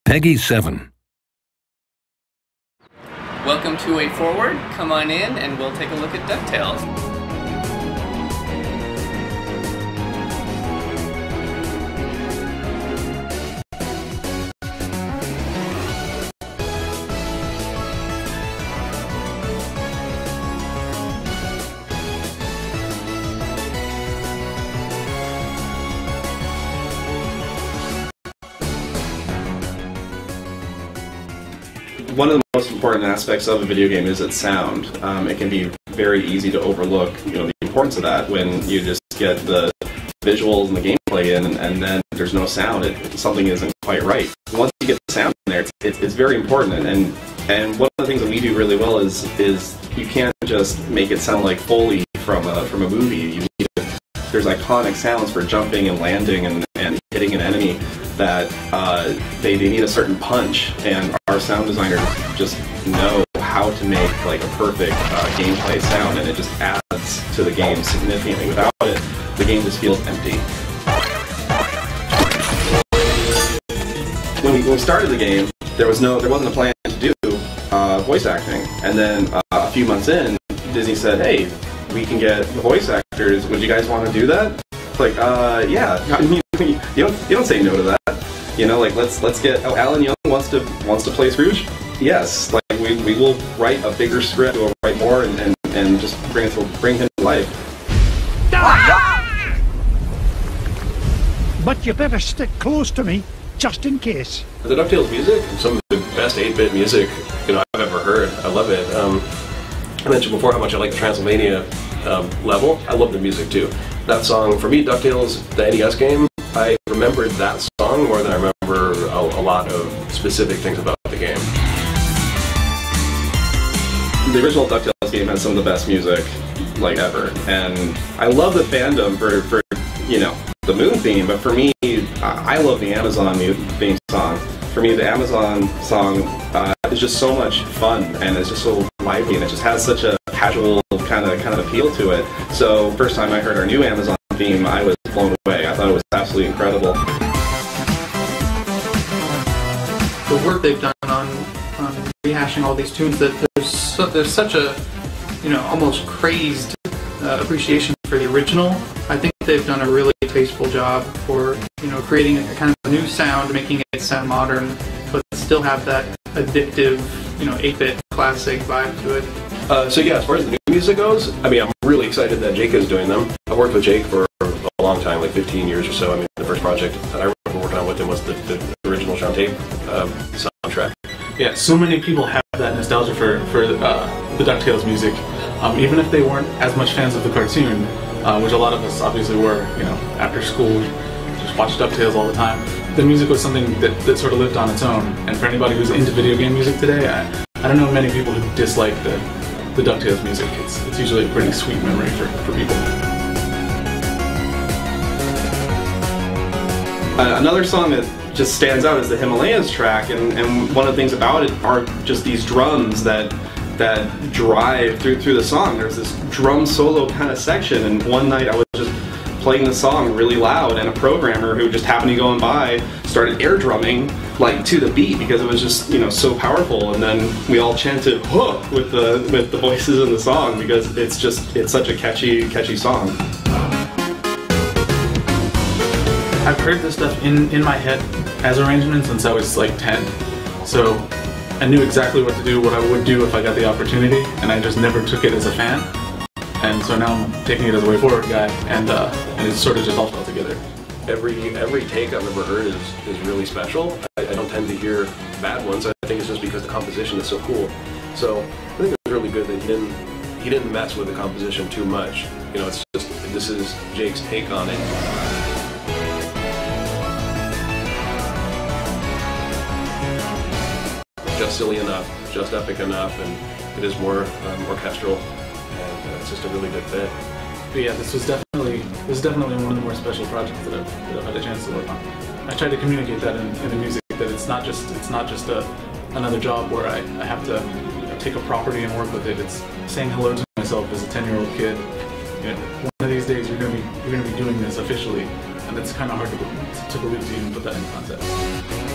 Peggy 7. Welcome to Way Forward. Come on in and we'll take a look at DuckTales. One of the most important aspects of a video game is its sound. It can be very easy to overlook, the importance of that when you just get the visuals and the gameplay in, and then there's no sound. Something isn't quite right. Once you get the sound in there, it's very important. And one of the things that we do really well is you can't just make it sound like Foley from a movie. You need there's iconic sounds for jumping and landing and hitting an enemy that they need a certain punch, and our sound designers just know how to make like a perfect gameplay sound, and it just adds to the game significantly. Without it, the game just feels empty. When we started the game, there wasn't a plan to do voice acting, and then a few months in, Disney said, "Hey, we can get the voice actors. Would you guys want to do that?" Like, yeah. I mean, you don't say no to that. Let's get. Oh, Alan Young wants to play Scrooge. Yes, like we will write a bigger script, we'll write more, and just bring him to life. But you better stick close to me, just in case. The DuckTales music, some of the best 8-bit music I've ever heard. I love it. I mentioned before how much I like the Transylvania level. I love the music too. That song, for me, DuckTales, the NES game, I remembered that song more than I remember a lot of specific things about the game. The original DuckTales game has some of the best music ever, and I love the fandom for the Moon theme, but for me, I love the Amazon theme song. For me, the Amazon song is just so much fun, and it's just so lively, and it just has such a casual kind of appeal to it. So first time I heard our new Amazon theme, I was blown away. I thought it was absolutely incredible. The work they've done on rehashing all these tunes, that there's such a almost crazed appreciation for the original. I think they've done a really tasteful job for creating a kind of new sound, making it sound modern, but still have that addictive 8-bit classic vibe to it. So yeah, as far as the new music goes, I mean, I'm really excited that Jake is doing them. I've worked with Jake for a long time, like 15 years or so. I mean, the first project that I remember working on with him was the original Shantae soundtrack. Yeah, so many people have that nostalgia for the DuckTales music, even if they weren't as much fans of the cartoon, which a lot of us obviously were. After school, just watched DuckTales all the time. The music was something that sort of lived on its own, and for anybody who's into video game music today, I don't know many people who dislike the DuckTales music. It's usually a pretty sweet memory for people. Another song that just stands out is the Himalayas track, and one of the things about it are just these drums that drive through the song. There's this drum solo kind of section, and one night I was just playing the song really loud, and a programmer who just happened to be going by started air drumming to the beat because it was just so powerful, and then we all chanted "Huh" with the voices in the song because it's such a catchy song. I've heard this stuff in my head as arrangements since I was like 10, so I knew exactly what to do, what I would do if I got the opportunity, and I just never took it as a fan. And so now I'm taking it as a Way Forward guy, and it's sort of just all fell together. Every take I've ever heard is really special. I don't tend to hear bad ones. I think it's just because the composition is so cool. So I think it's really good that he didn't mess with the composition too much. It's just, this is Jake's take on it. Just silly enough, just epic enough, and it is more orchestral, and it's just a really good fit. But yeah, this is definitely one of the more special projects that I've had a chance to work on. I tried to communicate that in the music, that it's not just another job where I have to take a property and work with it. It's saying hello to myself as a 10-year-old kid. One of these days you're gonna be doing this officially, and it's kind of hard to believe to even put that in context.